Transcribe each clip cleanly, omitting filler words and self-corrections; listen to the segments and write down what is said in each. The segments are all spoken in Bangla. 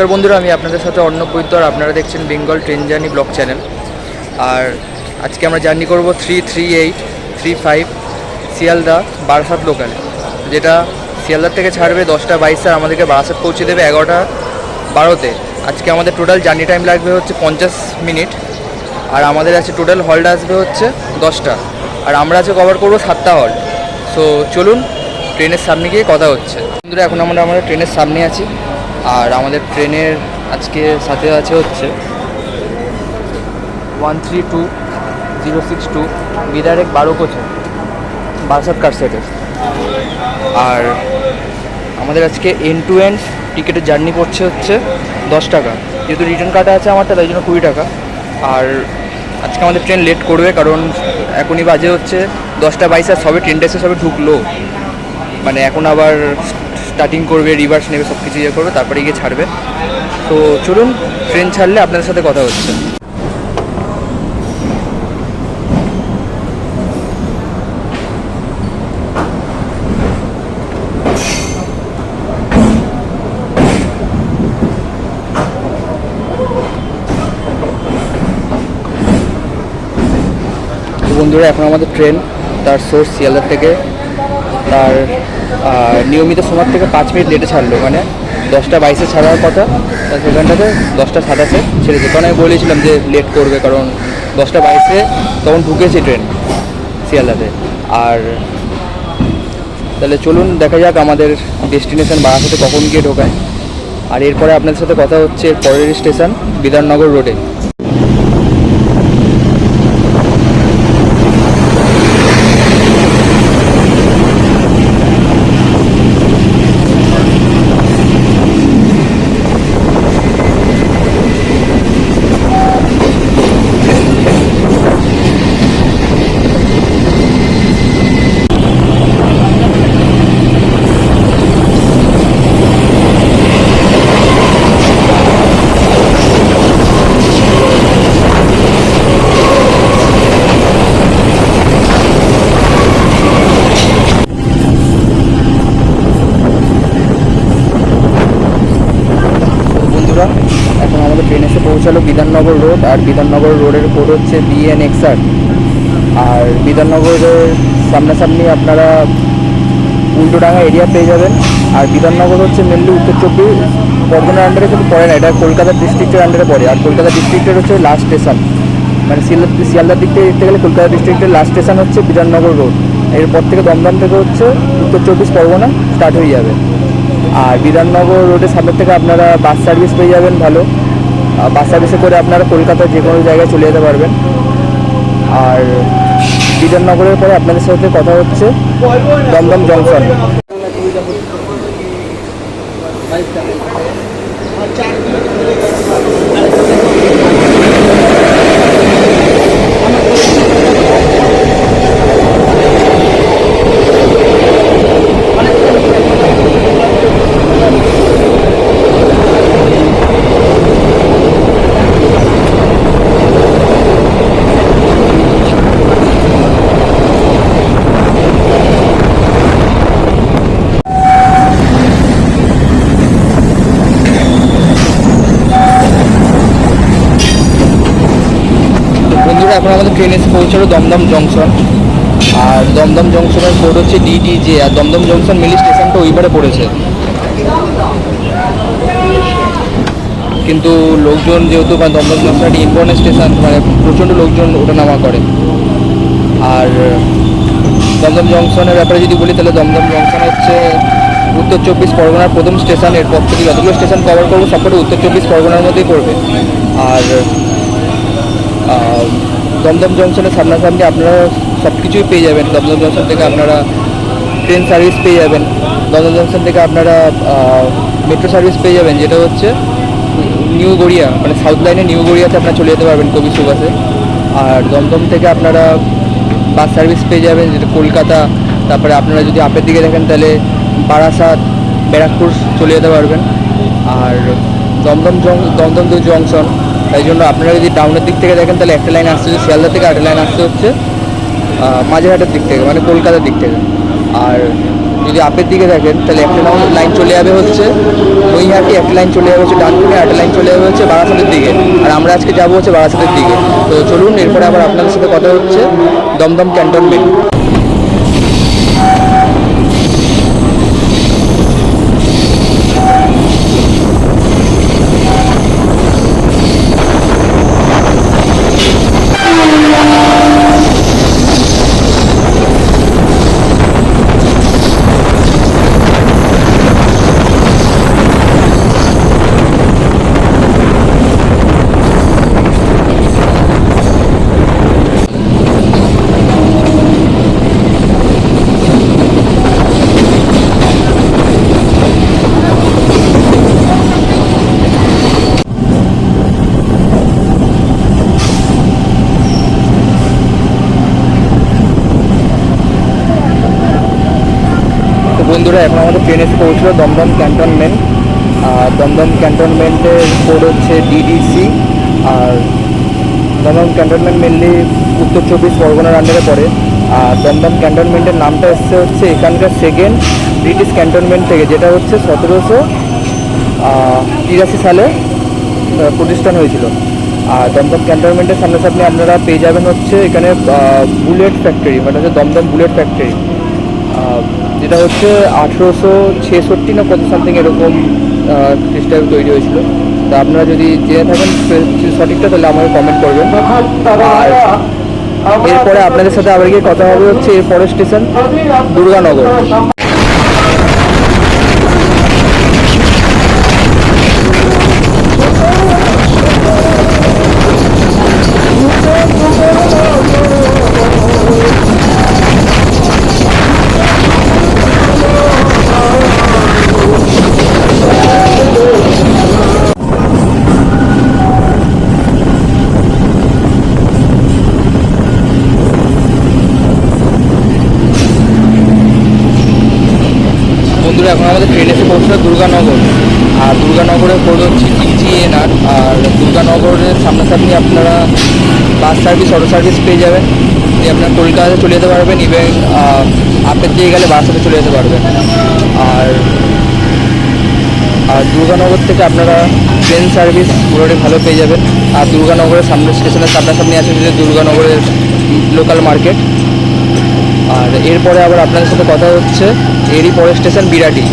নমস্কার বন্ধুরা, আমি আপনাদের সাথে অর্ণব বৈদ্য আর আপনারা দেখছেন Bengal train journey blog channel. আর আজকে আমরা জার্নি করব 33835 শিয়ালদা বারাসাত লোকালে, যেটা শিয়ালদার থেকে ছাড়বে 10:22 আর আমাদেরকে বারাসাত পৌঁছে দেবে 11:12-তে। আজকে আমাদের টোটাল জার্নি টাইম লাগবে হচ্ছে 50 মিনিট, আর আমাদের আছে টোটাল হল্ট আসবে হচ্ছে 10টা, আর আমরা আছে কভার করবো 7টা হল্ট। সো চলুন ট্রেনের সামনে গিয়ে কথা হচ্ছে। বন্ধুরা, এখন আমরা আমাদের ট্রেনের সামনে আছি, আর আমাদের ট্রেনের আজকে সাথে আছে হচ্ছে 132062 বিদারেক 12 কোচে বারাসাত কারসেটের। আর আমাদের আজকে এন্ড টু এন্ড টিকিটের জার্নি পড়ছে হচ্ছে 10 টাকা, যেহেতু রিটার্ন কাটা আছে আমারটা, তাই জন্য 20 টাকা। আর আজকে আমাদের ট্রেন লেট করবে, কারণ এখনই বাজে হচ্ছে 10:22 আর সবে ট্রেনটা এসে সবে ঢুকলো, মানে এখন আবার স্টার্টিং করবে, রিভার্স নেবে, সব কিছু ইয়ে করবে, তারপরে গিয়ে ছাড়বে। তো চলুন ট্রেন ছাড়লে আপনাদের সাথে কথা হচ্ছে। বন্ধুরা, এখন আমাদের ট্রেন তার সোর্স শিয়ালদার থেকে, তার নিয়মিত সময় থেকে 5 মিনিট লেটে ছাড়লো, মানে 10:22-এ ছাড়ার কথা, সেখানটাতে 10:27-এ ছেড়েছে। কারণ আমি বলেছিলাম যে লেট করবে, কারণ 10:22-এ তখন ঢুকেছে ট্রেন শিয়ালদাতে। আর তাহলে চলুন দেখা যাক আমাদের ডেস্টিনেশন বারাসাতে কখন গিয়ে ঢোকায়। আর এরপরে আপনাদের সাথে কথা হচ্ছে পরের স্টেশন বিধাননগর রোডে। এখন আমাদের ট্রেন এসে পৌঁছালো বিধাননগর রোড, আর বিধাননগর রোডের কোড হচ্ছে BN61। আর বিধাননগরের সামনাসামনি আপনারা উল্টোডাঙ্গা এরিয়া পেয়ে যাবেন। আর বিধাননগর হচ্ছে মেনলি উত্তর 24 পরগনার আন্ডারে কিন্তু পড়ে না, এটা কলকাতা ডিস্ট্রিক্টের আন্ডারে পড়ে। আর কলকাতা ডিস্ট্রিক্টের হচ্ছে লাস্ট স্টেশন, মানে শিয়ালদার দিক থেকে দেখতে গেলে কলকাতা ডিস্ট্রিক্টের লাস্ট স্টেশন হচ্ছে বিধাননগর রোড। এরপর থেকে দমদম থেকে হচ্ছে উত্তর 24 পরগনা স্টার্ট হয়ে যাবে। আর বিধাননগর রোডের সামনে থেকে আপনারা বাস সার্ভিস পেয়ে যাবেন ভালো, বাস সার্ভিসে করে আপনারা কলকাতার যে কোনো জায়গায় চলে যেতে পারবেন। আর বিধাননগরের পরে আপনাদের সাথে কথা হচ্ছে দমদম জংশন। এখন আমাদের ট্রেন এসে পৌঁছালো দমদম জংশন, আর দমদম জংশনের কোড হচ্ছে DTJ। আর দমদম জংশন মিলি স্টেশনটা ওইবারে পড়েছে, কিন্তু লোকজন যেহেতু মানে দমদম জংশন একটা ইম্পর্টেন্ট স্টেশন, মানে প্রচণ্ড লোকজন ওঠানামা করে। আর দমদম জংশনের ব্যাপারে যদি বলি, তাহলে দমদম জংশন হচ্ছে উত্তর 24 পরগনার প্রথম স্টেশন। এরপর থেকে যতগুলো স্টেশন কভার করবো সবকটা উত্তর 24 পরগনার মধ্যেই পড়বে। আর দমদম জংশনের সামনাসামনি আপনারা সব কিছুই পেয়ে যাবেন। দমদম জংশন থেকে আপনারা ট্রেন সার্ভিস পেয়ে যাবেন, দমদম জংশন থেকে আপনারা মেট্রো সার্ভিস পেয়ে যাবেন, যেটা হচ্ছে নিউ গড়িয়া, মানে সাউথ লাইনে নিউ গড়িয়াতে আপনারা চলে যেতে পারবেন কবি সুভাষে। আর দমদম থেকে আপনারা বাস সার্ভিস পেয়ে যাবেন, যেটা কলকাতা। তারপরে আপনারা যদি আপের দিকে দেখেন তাহলে বারাসাত, ব্যারাকপুর চলে যেতে পারবেন। আর দমদম জংশন, তাই জন্য আপনারা যদি টাউনের দিক থেকে দেখেন তাহলে একটা লাইন আসছে হচ্ছে শিয়ালদা থেকে, একটা লাইন আসছে হচ্ছে মাঝেরহাটের দিক থেকে, মানে কলকাতার দিক থেকে। আর যদি আপের দিকে দেখেন তাহলে একটা লাইন চলে যাবে হচ্ছে নৈহাটি, একটা লাইন চলে যাবে হচ্ছে ডানকুনি, একটা লাইন চলে যাবে হচ্ছে বারাসাতের দিকে। আর আমরা আজকে যাবো হচ্ছে বারাসাতের দিকে। তো চলুন, এরপরে আবার আপনাদের সাথে কথা হচ্ছে দমদম ক্যান্টনমেন্ট। বন্ধুরা, এখন আমাদের ট্রেন এসে পৌঁছলো দমদম ক্যান্টনমেন্ট। আর দমদম ক্যান্টনমেন্টের কোড হচ্ছে ডিডিসি। আর দমদম ক্যান্টনমেন্ট মেনলি উত্তর 24 পরগনার আন্ডারে পড়ে। আর দমদম ক্যান্টনমেন্টের নামটা এসছে হচ্ছে এখানকার সেকেন্ড ব্রিটিশ ক্যান্টনমেন্ট থেকে, যেটা হচ্ছে 1783 সালে প্রতিষ্ঠান হয়েছিল। আর দমদম ক্যান্টনমেন্টের সামনাসামনি আপনারা পেয়ে যাবেন হচ্ছে এখানে বুলেট ফ্যাক্টরি, মানে হচ্ছে দমদম বুলেট ফ্যাক্টরি, যেটা হচ্ছে 1866 না কত সামথিং এরকম খ্রিস্টাব্দে তৈরি হয়েছিল। তা আপনারা যদি জেনে থাকেন সঠিকটা তাহলে আমাকে কমেন্ট করবেন। আর এরপরে আপনাদের সাথে আবার গিয়ে কথা হবে হচ্ছে এরপরের স্টেশন দুর্গানগর। বন্ধুরা, এখন আমাদের ট্রেন এসে পৌঁছলো দুর্গানগর। আর দুর্গানগরের কোড হচ্ছে TGNR। আর দুর্গানগরের সামনাসামনি আপনারা বাস সার্ভিস, অটো সার্ভিস পেয়ে যাবেন। দিয়ে আপনার কলকাতাতে চলে যেতে পারবেন, ইভেন আপের দিয়ে গেলে বাসে চলে যেতে পারবেন। আর আর দুর্গানগর থেকে আপনারা ট্রেন সার্ভিস পুরোটাই ভালো পেয়ে যাবেন। আর দুর্গানগরের সামনে স্টেশনের সামনাসামনি আছে যে দুর্গানগরের লোকাল মার্কেট। আর এরপরে আবার আপনাদের সাথে কথা হচ্ছে এরই পরের স্টেশন বিরাটি।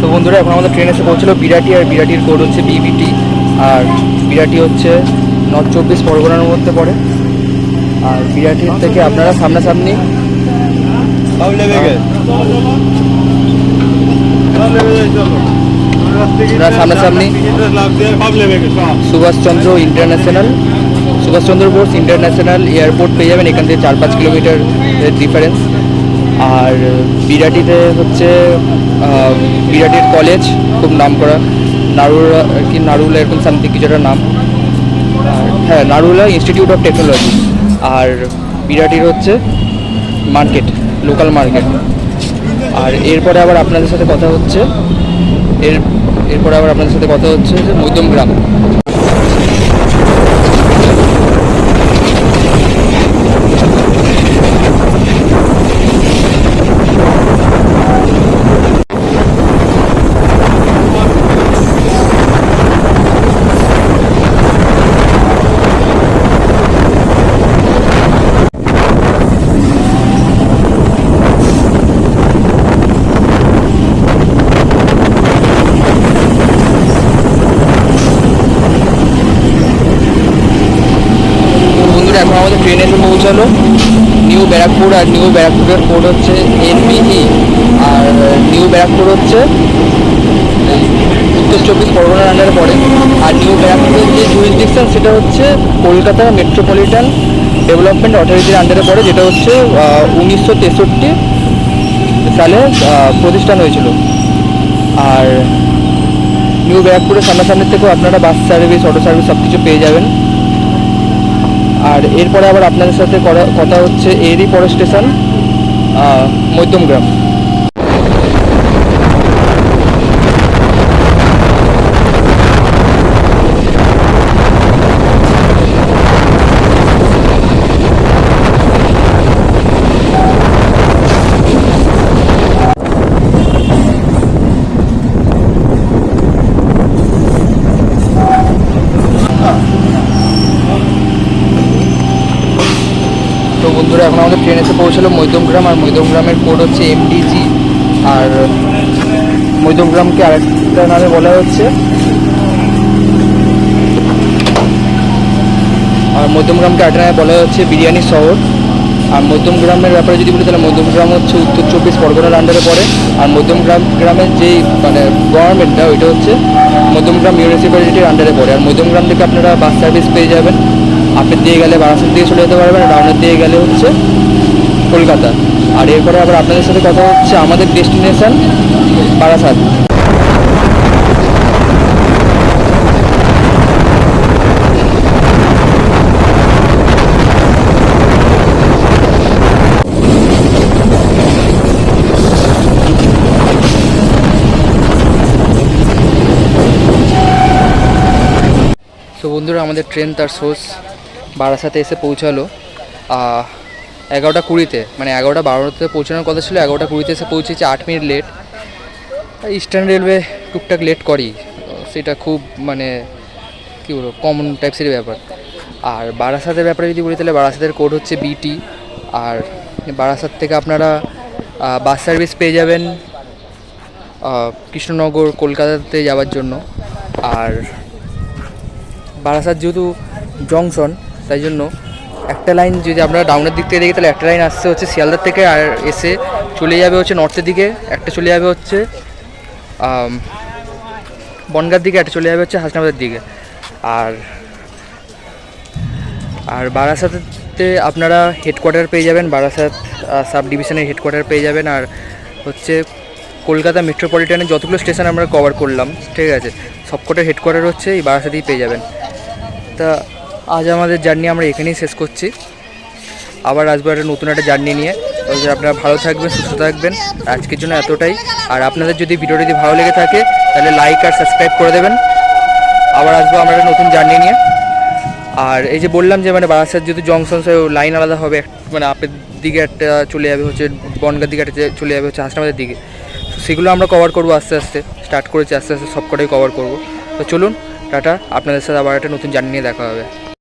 তো বন্ধুরা, এখন আমাদের ট্রেন এসে পৌঁছলো বিরাটি। আর বিরাটির কোড হচ্ছে BBT। আর বিরাটি হচ্ছে নর্থ 24 পরগনার মধ্যে পড়ে। আর বিরাটির থেকে আপনারা সামনাসামনি সুভাষচন্দ্র বোস ইন্টারন্যাশনাল এয়ারপোর্ট পেয়ে যাবেন। এখান থেকে 4-5 কিলোমিটার ডিফারেন্স। আর বিরাটিতে হচ্ছে বিরাটির কলেজ খুব নাম করা, নারুলা এরকম সামথিং কিছু একটা নাম। হ্যাঁ, নারুলা ইনস্টিটিউট অফ টেকনোলজি। আর বিরাটির হচ্ছে মার্কেট, লোকাল মার্কেট। আর এরপরে আবার আপনাদের সাথে কথা হচ্ছে যে মধ্যমগ্রাম। এখন আমাদের ট্রেন এসে পৌঁছালো। নিউ ব্যারাকপুর, আর নিউ ব্যারাকপুরের কোড হচ্ছে NBE, আর নিউ ব্যারাকপুর হচ্ছে উত্তর চব্বিশ পরগনার আন্ডারে পড়ে। আর নিউ ব্যারাকপুরের যে জুরিসডিকশন সেটা হচ্ছে কলকাতা মেট্রোপলিটন ডেভেলপমেন্ট অথরিটির আন্ডারে পড়ে, যেটা হচ্ছে 1963 সালে প্রতিষ্ঠান হয়েছিল। আর নিউ ব্যারাকপুরের সামনাসামনি থেকেও আপনারা বাস সার্ভিস, অটো সার্ভিস সব কিছু পেয়ে যাবেন। আর এরপরে আবার আপনাদের সাথে কথা হচ্ছে এরই পরের স্টেশন মধ্যমগ্রাম। তো বন্ধুরা, এখন আমাদের ট্রেন এসে পৌঁছালো মধ্যমগ্রাম, আর মধ্যমগ্রামের কোড হচ্ছে MDG। আর মধ্যমগ্রামকে আরেকটা নামে বলা হচ্ছে, বলা হচ্ছে বিরিয়ানি শহর। আর মধ্যমগ্রামের ব্যাপারে যদি বলি, তাহলে মধ্যমগ্রাম হচ্ছে উত্তর চব্বিশ পরগনার আন্ডারে পড়ে। আর গ্রামের যেই মানে গভর্নমেন্টটা, ওইটা হচ্ছে মধ্যমগ্রাম মিউনিসিপ্যালিটির আন্ডারে পড়ে। আর মধ্যমগ্রাম থেকে আপনারা বাস সার্ভিস পেয়ে যাবেন। আপের দিয়ে গেলে বারাসাত দিয়ে চলে যেতে পারবেন, আর ডাউনের দিয়ে গেলে হচ্ছে কলকাতা। আর এরপরে আবার আপনাদের সাথে কথা হচ্ছে আমাদের ডেস্টিনেশন বারাসাত। তো বন্ধুরা, আমাদের ট্রেন তার সোর্স বারাসাতে এসে পৌঁছালো 11:20-তে, মানে 11:12-তে পৌঁছানোর কথা ছিল, 11:20-তে এসে পৌঁছেছে, 8 মিনিট লেট। ইস্টার্ন রেলওয়ে টুকটাক লেট করেই, সেটা খুব মানে কী বলবো, কমন টাইপসের ব্যাপার। আর বারাসাতের ব্যাপারে যদি বলি, তাহলে বারাসাতের কোড হচ্ছে BT। আর বারাসাত থেকে আপনারা বাস সার্ভিস পেয়ে যাবেন কৃষ্ণনগর, কলকাতাতে যাওয়ার জন্য। আর বারাসাত যেহেতু জংশন, তাই জন্য একটা লাইন যদি আমরা ডাউনের দিক থেকে দেখি, তাহলে একটা লাইন আসছে হচ্ছে শিয়ালদার থেকে, আর এসে চলে যাবে হচ্ছে নর্থের দিকে, একটা চলে যাবে হচ্ছে বনগাঁর দিকে, একটা চলে যাবে হচ্ছে হাসনাবাদের দিকে। আর বারাসাতে আপনারা হেডকোয়ার্টার পেয়ে যাবেন, বারাসাত সাব ডিভিশনের হেডকোয়ার্টার পেয়ে যাবেন। আর হচ্ছে কলকাতা মেট্রোপলিটনের যতগুলো স্টেশন আমরা কভার করলাম, ঠিক আছে, সবকটার হেডকোয়ার্টার হচ্ছে এই বারাসাতেই পেয়ে যাবেন। তা আজ আমাদের জার্নি আমরা এখানেই শেষ করছি। আবার আসবো একটা নতুন একটা জার্নি নিয়ে। আপনারা ভালো থাকবেন, সুস্থ থাকবেন। আজকের জন্য এতটাই। আর আপনাদের যদি ভিডিওটি ভালো লেগে থাকে, তাহলে লাইক আর সাবস্ক্রাইব করে দেবেন। আবার আসবো আমরা একটা নতুন জার্নি নিয়ে। আর এই যে বললাম যে মানে বারাসাত যেহেতু জংশন, লাইন আলাদা হবে, মানে আপের দিকে একটা চলে যাবে হচ্ছে বনগাঁর দিকে, একটা চলে যাবে হচ্ছে হাসনাবাদের দিকে। তো সেগুলো আমরা কভার করবো আস্তে আস্তে, স্টার্ট করেছি, আস্তে আস্তে সবকটাই কভার করবো। তো চলুন, টাটা। আপনাদের সাথে আবার একটা নতুন জার্নি নিয়ে দেখা হবে।